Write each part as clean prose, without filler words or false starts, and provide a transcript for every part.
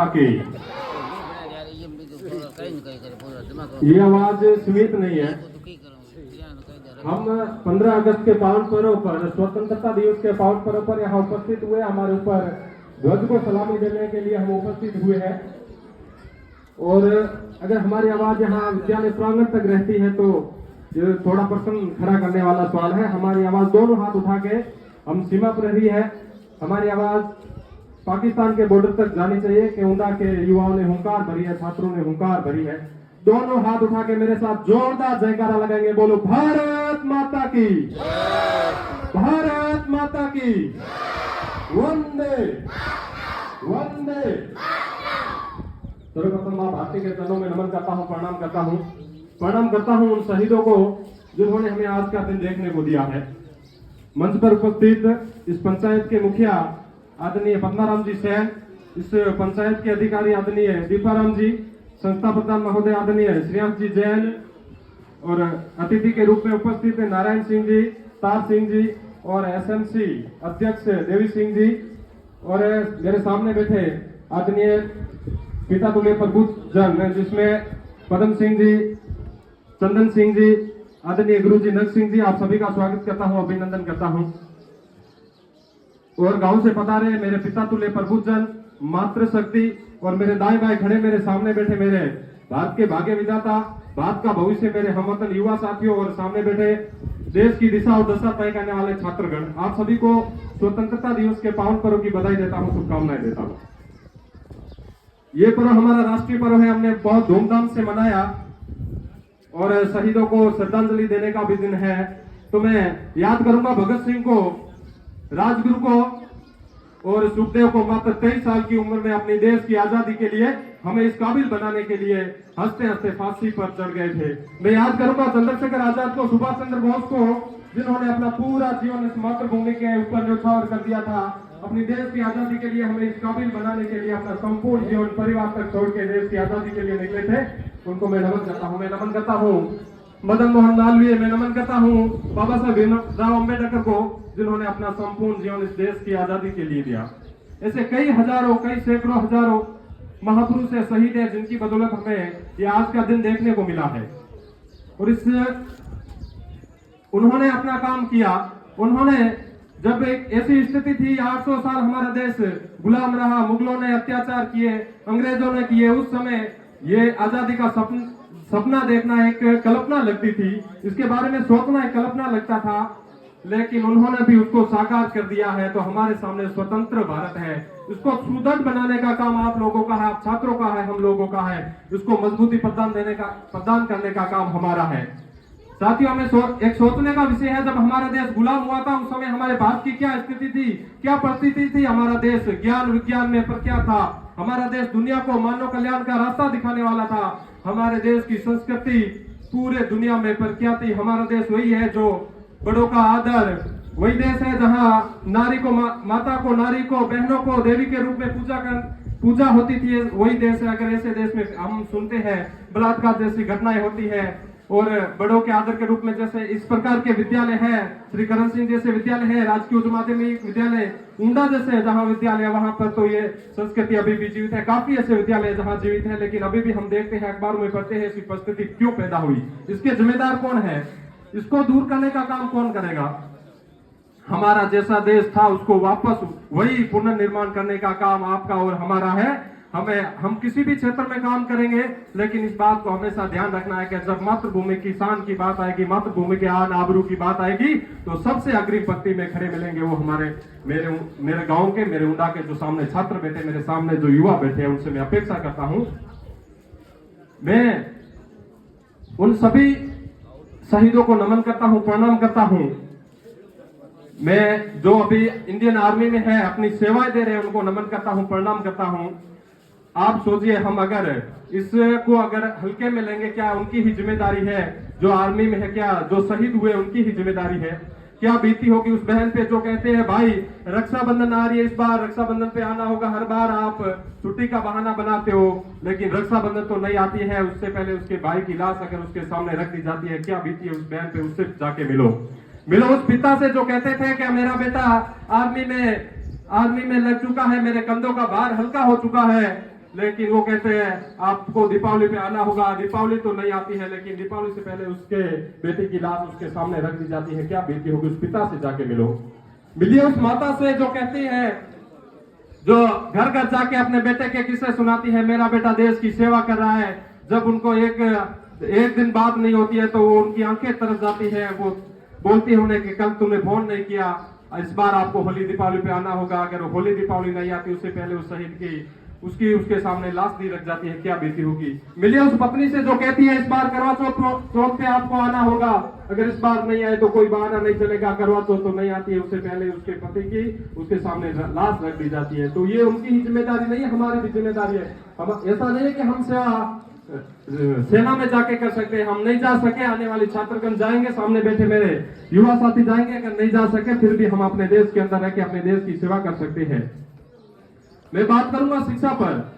की ये आवाज सीमित नहीं है। हम 15 अगस्त के पावन पर्व पर, स्वतंत्रता दिवस के पावन पर्व पर यहाँ उपस्थित हुए। हमारे ऊपर ध्वज को सलामी देने के लिए हम उपस्थित हुए हैं। और अगर हमारी आवाज यहाँ विद्यालय प्रांगण तक रहती है तो ये थोड़ा प्रश्न खड़ा करने वाला सवाल है। हमारी आवाज दोनों हाथ उठा के, हम सीमा प्रहरी है, हमारी आवाज पाकिस्तान के बॉर्डर तक जानी चाहिए कि ऊंडा के युवाओं ने हुंकार भरी है, छात्रों ने हुंकार भरी है। दोनों हाथ उठा के मेरे साथ जोरदार जयकारा लगाएंगे। बोलो भारत माता की, भारत माता की, वंदे वंदे। सर्वप्रथम मां भारती के चरणों में नमन करता हूँ, प्रणाम करता हूँ। प्रणाम करता हूँ उन शहीदों को जिन्होंने हमें आज का दिन देखने को दिया है। मंच पर उपस्थित इस पंचायत के मुखिया आदरणीय पद्माराम जी सैन, इस पंचायत के अधिकारी आदरणीय दीपाराम जी, संस्था प्रधान महोदय आदरणीय श्रीयांश जी जैन, और अतिथि के रूप में उपस्थित नारायण सिंह जी, तार सिंह जी और एसएमसी अध्यक्ष देवी सिंह जी, और मेरे सामने बैठे आदरणीय पिता तुल्य प्रभु जन जिसमें पदम सिंह जी, चंदन सिंह जी, आदरणीय गुरु जी नग सिंह जी, आप सभी का स्वागत करता हूं, अभिनंदन करता हूं। और गांव से पधारे मेरे पिता तुल्य प्रभुजन, मातृशक्ति, और मेरे दाएं बाएं खड़े मेरे सामने बैठे मेरे भारत के भाग्य विधाता, भारत का भविष्य मेरे हमवतन युवा साथियों, और सामने बैठे देश की दिशा और दशा तय करने वाले छात्रगण, आप सभी को स्वतंत्रता दिवस के पावन पर्व की बधाई देता हूं, शुभकामनाएं देता हूं। ये पर्व हमारा राष्ट्रीय पर्व है, हमने बहुत धूमधाम से मनाया और शहीदों को श्रद्धांजलि देने का भी दिन है। तो मैं याद करूंगा भगत सिंह को, राजगुरु को और सुखदेव को मात्र 23 साल की उम्र में अपने देश की आजादी के लिए, हमें इस काबिल बनाने के लिए हंसते हंसते फांसी पर चढ़ गए थे। मैं याद करूंगा चंद्रशेखर आजाद को, सुभाष चंद्र बोस को, जिन्होंने अपना पूरा जीवन इस मातृभूमि के ऊपर न्यौछावर कर दिया था। अपनी देश की आजादी के लिए, हमें इस काबिल बनाने के लिए अपना संपूर्ण जीवन परिवार तक छोड़ के देश की आजादी के लिए निकले थे। उनको मैं नमन करता हूँ। मैं नमन करता हूँ मदन मोहन मालवीय, मैं नमन करता हूँ बाबा साहब भीमराव अम्बेडकर को, जिन्होंने अपना संपूर्ण जीवन इस देश की आजादी के लिए दिया। ऐसे कई हजारों, कई सैकड़ों हजारों महापुरुष है, शहीद है, जिनकी बदौलत हमें ये आज का दिन देखने को मिला है। और इस उन्होंने अपना काम किया। उन्होंने, जब एक ऐसी स्थिति थी, 800 साल हमारा देश गुलाम रहा, मुगलों ने अत्याचार किए, अंग्रेजों ने किए, उस समय ये आजादी का सपना देखना एक कल्पना लगती थी, इसके बारे में सोचना एक कल्पना लगता था, लेकिन उन्होंने भी उसको साकार कर दिया है। तो हमारे सामने स्वतंत्र भारत है। इसको सुदृढ़ बनाने का काम आप लोगों का है, आप छात्रों का है, हम लोगों का है। इसको मजबूती प्रदान करने का काम हमारा है। साथियों, हमें एक सोचने का विषय है, जब हमारा देश गुलाम हुआ था उस समय हमारे भारत की क्या स्थिति थी, क्या परिस्थिति थी। हमारा देश ज्ञान विज्ञान में पर क्या था, हमारा देश दुनिया को मानव कल्याण का रास्ता दिखाने वाला था। हमारे देश की संस्कृति पूरे दुनिया में पर क्या थी। हमारा देश वही है जो बड़ों का आदर, वही देश है जहां नारी को, माता को, नारी को, बहनों को देवी के रूप में पूजा होती थी। वही देश है। अगर ऐसे देश में हम सुनते हैं बलात्कार जैसी घटनाएं होती है, और बड़ों के आदर के रूप में जैसे इस प्रकार के विद्यालय है, श्री करण सिंह जैसे विद्यालय है, राजकीय उच्च माध्यमिक विद्यालय ऊंडा जैसे जहां विद्यालय, वहां पर तो ये संस्कृति अभी भी जीवित है। काफी ऐसे विद्यालय जहां जीवित है, लेकिन अभी भी हम देखते हैं, अखबारों में पढ़ते हैं, ऐसी परिस्थिति क्यों पैदा हुई, इसके जिम्मेदार कौन है, इसको दूर करने का काम कौन करेगा। हमारा जैसा देश था उसको वापस वही पुनर्निर्माण करने का काम आपका और हमारा है। हम किसी भी क्षेत्र में काम करेंगे, लेकिन इस बात को हमेशा ध्यान रखना है कि जब मातृभूमि की शान की बात आएगी, मातृभूमि के आन आबरू की बात आएगी, तो सबसे अग्रिम पंक्ति में खड़े मिलेंगे वो मेरे गांव के, मेरे ऊंडा के जो सामने छात्र बैठे, मेरे सामने जो युवा बैठे हैं, उनसे मैं अपेक्षा करता हूं। मैं उन सभी शहीदों को नमन करता हूं, प्रणाम करता हूं। मैं जो अभी इंडियन आर्मी में है, अपनी सेवाएं दे रहे हैं, उनको नमन करता हूं, प्रणाम करता हूं। आप सोचिए, हम अगर इसको अगर हल्के में लेंगे, क्या उनकी ही जिम्मेदारी है जो आर्मी में है, क्या जो शहीद हुए उनकी ही जिम्मेदारी है। क्या बीती होगी उस बहन पे जो कहते हैं भाई रक्षाबंधन आ रही है, इस बार रक्षाबंधन पे आना होगा, हर बार आप छुट्टी का बहाना बनाते हो, लेकिन रक्षाबंधन तो नहीं आती है, उससे पहले उसके भाई की लाश अगर उसके सामने रख दी जाती है, क्या बीती है उस बहन पे, उससे जाके मिलो उस पिता से जो कहते थे कि मेरा बेटा आर्मी में लग चुका है, मेरे कंधों का भार हल्का हो चुका है, लेकिन वो कहते हैं आपको दीपावली पे आना होगा। दीपावली तो नहीं आती है, लेकिन दीपावली से पहले उसके बेटे की लाश उसके सामने रख दी जाती है। क्या बीती होगी, उस पिता से जाके मिलिए उस माता से जो कहती है, जो घर घर जाके अपने बेटे के किस्से सुनाती है, मेरा बेटा देश की सेवा कर रहा है। जब उनको एक दिन बात नहीं होती है तो वो उनकी आंखें तरस जाती है। वो बोलती है उन्हें कि कल तुमने फोन नहीं किया, इस बार आपको होली दीपावली पे आना होगा। अगर होली दीपावली नहीं आती, उससे पहले उस शहीद की उसके सामने लाश नहीं रख जाती है, क्या बीती होगी। मिलिए उस पत्नी से जो कहती है इस बार करवा चौथ पे आपको आना होगा। अगर इस बार नहीं आए तो कोई बहाना नहीं चलेगा, करवा चौथ तो नहीं आती है, उससे पहले उसके पति की उसके सामने लाश रख दी जाती है। तो ये उनकी ही जिम्मेदारी नहीं है, हमारी भी जिम्मेदारी है। ऐसा नहीं है कि हम सेना में जाके कर सकते हैं, हम नहीं जा सके, आने वाले छात्रगण जाएंगे, सामने बैठे मेरे युवा साथी जाएंगे। अगर नहीं जा सके फिर भी हम अपने देश के अंदर रह के अपने देश की सेवा कर सकते हैं। मैं बात करूंगा शिक्षा पर।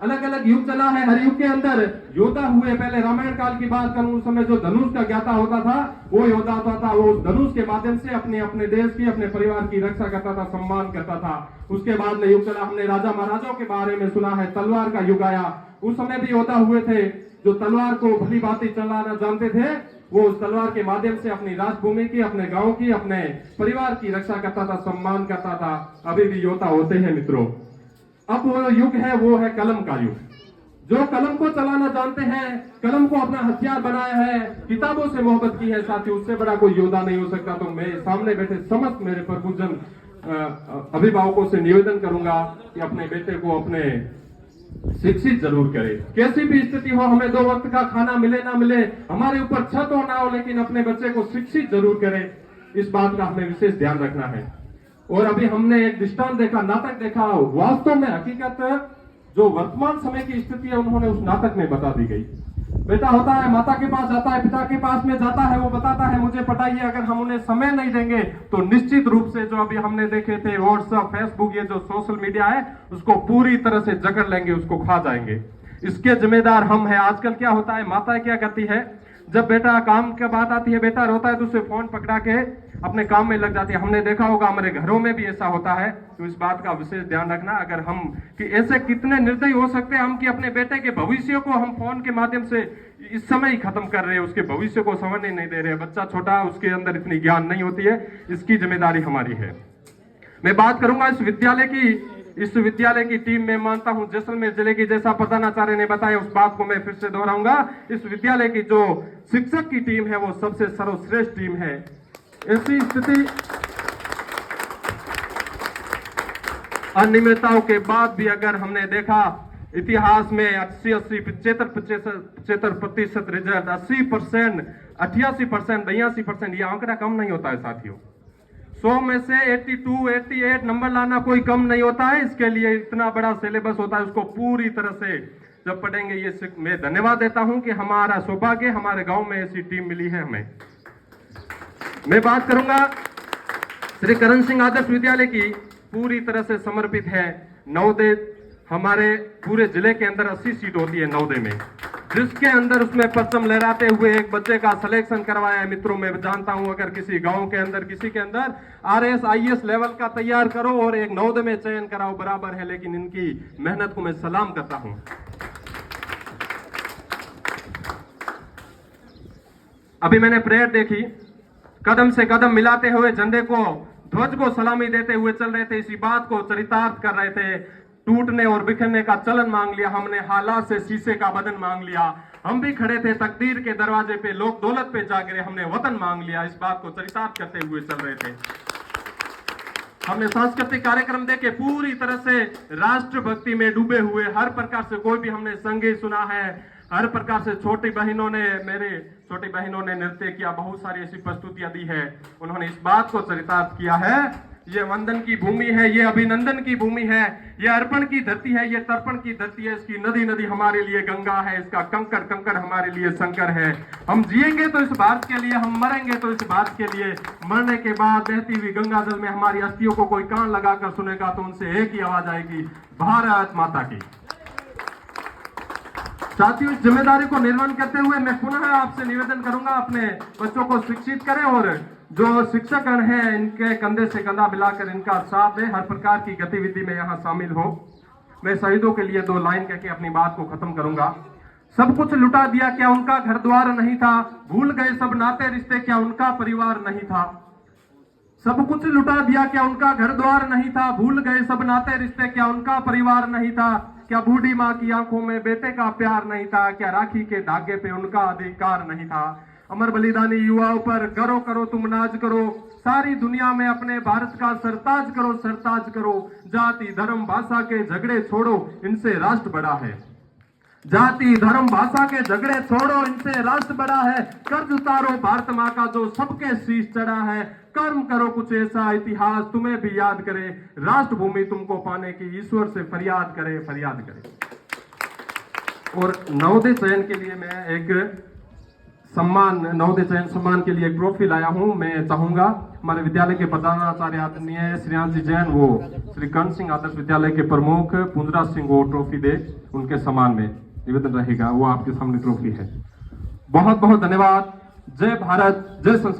अलग अलग युग चला है, हर युग के अंदर योद्धा हुए। पहले रामायण काल की बात करूं, उस समय जो धनुष का ज्ञाता होता था वो योद्धा होता था। वो उस धनुष के माध्यम से अपने देश की, अपने परिवार की रक्षा करता था, सम्मान करता था। उसके बाद में युग चला, हमने राजा महाराजाओं के बारे में सुना है, तलवार का युग आया। उस समय भी योद्धा हुए थे जो तलवार को भली भांति चलाना जानते थे। वो उस तलवार के माध्यम से अपनी राजभूमि की, अपने गांव की, अपने परिवार की रक्षा करता था, सम्मान करता था। अभी भी योद्धा होते हैं मित्रों। अब वो युग है, वो है कलम का युग। जो कलम को चलाना जानते हैं, कलम को अपना हथियार बनाया है, किताबों से मोहब्बत की है साथियों, उससे बड़ा कोई योद्धा नहीं हो सकता। तो मैं सामने बैठे समस्त मेरे प्रभुजन अभिभावकों से निवेदन करूंगा कि अपने बेटे को अपने शिक्षित जरूर करें। कैसी भी स्थिति हो, हमें 2 वक्त का खाना मिले ना मिले, हमारे ऊपर छत हो ना हो, लेकिन अपने बच्चे को शिक्षित जरूर करें। इस बात का हमें विशेष ध्यान रखना है। और अभी हमने एक दृष्टांत देखा, नाटक देखा। वास्तव में हकीकत जो वर्तमान समय की स्थिति है उन्होंने उस नाटक में बता दी गई। बेटा होता है, माता के पास जाता है, पिता के पास में जाता है, वो बताता है मुझे पढ़ाइए। अगर हम उन्हें समय नहीं देंगे तो निश्चित रूप से जो अभी हमने देखे थे व्हाट्सएप, फेसबुक, ये जो सोशल मीडिया है उसको पूरी तरह से जकड़ लेंगे, उसको खा जाएंगे। इसके जिम्मेदार हम हैं। आजकल क्या होता है, माता क्या करती है, जब बेटा काम की बात आती है, बेटा रोता है तो उसे फोन पकड़ा के अपने काम में लग जाती है। हमने देखा होगा हमारे घरों में भी ऐसा होता है। तो इस बात का विशेष ध्यान रखना। अगर हम कि ऐसे कितने निर्दयी हो सकते हैं हम कि अपने बेटे के भविष्य को हम फोन के माध्यम से इस समय ही खत्म कर रहे हैं, उसके भविष्य को समझने नहीं दे रहे। बच्चा छोटा, उसके अंदर इतनी ज्ञान नहीं होती है, इसकी जिम्मेदारी हमारी है। मैं बात करूंगा इस विद्यालय की टीम में मानता हूं जैसलमेर जिले की, जैसा प्रधानाचार्य ने बताया उस बात को मैं फिर से दोहराऊंगा। इस विद्यालय की जो शिक्षक की टीम है वो सबसे सर्वश्रेष्ठ टीम है। ऐसी स्थिति अनियमितताओं के बाद भी अगर हमने देखा इतिहास में 75% रिजल्ट, 80%, 88%, 82%, ये आंकड़ा कम नहीं होता है साथियों। 100 में से 82, 88 नंबर लाना कोई कम नहीं होता है। इसके लिए इतना बड़ा सिलेबस होता है, उसको पूरी तरह से जब पढ़ेंगे। ये मैं धन्यवाद देता हूं कि हमारा सौभाग्य, हमारे गांव में ऐसी टीम मिली है हमें। मैं बात करूंगा श्री करण सिंह आदर्श विद्यालय की, पूरी तरह से समर्पित है। नवोदय हमारे पूरे जिले के अंदर 80 सीट होती है नवोदय में, जिसके अंदर उसमें परचम लहराते हुए एक बच्चे का सिलेक्शन करवाया है। मित्रों मैं जानता हूं अगर किसी गांव के अंदर किसी के अंदर RS IAS लेवल का तैयार करो और एक नवोदय में चयन कराओ, बराबर है। लेकिन इनकी मेहनत को मैं सलाम करता हूं। अभी मैंने प्रेयर देखी, कदम से कदम मिलाते हुए झंडे को, ध्वज को सलामी देते हुए चल रहे थे। इसी बात को चरितार्थ कर रहे थे। टूटने और बिखरने का चलन मांग लिया हमने, हालात से शीशे का बदन मांग लिया। हम भी खड़े थे तकदीर के दरवाजे पे, लोक दौलत पे जा गिरे, हमने वतन मांग लिया। इस बात को चरितार्थ करते हुए चल रहे थे। हमने सांस्कृतिक कार्यक्रम देखे, पूरी तरह से राष्ट्रभक्ति में डूबे हुए, हर प्रकार से कोई भी हमने संगीत सुना है, हर प्रकार से मेरे छोटी बहनों ने नृत्य किया, बहुत सारी ऐसी प्रस्तुतियां दी है। उन्होंने इस बात को चरितार्थ किया है, ये वंदन की भूमि है, ये अभिनंदन की भूमि है, ये अर्पण की धरती है, ये तर्पण की धरती है। इसकी नदी नदी हमारे लिए गंगा है, इसका कंकड़ कंकड़ हमारे लिए शंकर है। हम जिएंगे तो इस भारत के लिए, हम मरेंगे तो इस भारत के लिए। मरने के बाद बहती हुई गंगा जल में हमारी अस्थियों को कोई कान लगाकर सुनेगा तो उनसे एक ही आवाज आएगी, भारत माता की। साथियों, इस जिम्मेदारी को निर्वहन करते हुए मैं पुनः आपसे निवेदन करूंगा, अपने बच्चों को शिक्षित करें और जो शिक्षकगण हैं इनके कंधे से कंधा मिलाकर इनका साथ दें, हर प्रकार की गतिविधि में यहाँ शामिल हो। मैं शहीदों के लिए 2 लाइन कह के अपनी बात को खत्म करूंगा। सब कुछ लुटा दिया, क्या उनका घर द्वार नहीं था? भूल गए सब नाते रिश्ते, क्या उनका परिवार नहीं था? सब कुछ लुटा दिया, क्या उनका घर द्वार नहीं था? भूल गए सब नाते रिश्ते, क्या उनका परिवार नहीं था? क्या बूढ़ी माँ की आंखों में बेटे का प्यार नहीं था? क्या राखी के धागे पे उनका अधिकार नहीं था? अमर बलिदानी युवाओं पर गर्व करो, तुम नाज करो, सारी दुनिया में अपने भारत का सरताज करो, सरताज करो। जाति धर्म भाषा के झगड़े छोड़ो, इनसे राष्ट्र बड़ा है। जाति धर्म भाषा के झगड़े छोड़ो, इनसे राष्ट्र बड़ा है। कर्ज उतारो भारत माँ का जो सबके शीश चढ़ा है। कर्म करो कुछ ऐसा इतिहास तुम्हें भी याद करे, राष्ट्र भूमि तुमको पाने की ईश्वर से फरियाद करे, फरियाद करे। और नवोदय चयन के लिए मैं एक नवोदय चयन सम्मान के लिए एक ट्रॉफी लाया हूं। मैं चाहूंगा हमारे विद्यालय के प्रधानाचार्य आदरणीय श्रेयांश जी जैन, वो श्री कर्ण सिंह आदर्श विद्यालय के प्रमुख पुंजराज सिंह वो ट्रॉफी दे, उनके सम्मान में निवेदन रहेगा। वो आपके सामने ट्रॉफी है। बहुत बहुत धन्यवाद। जय भारत, जय संस्कृत।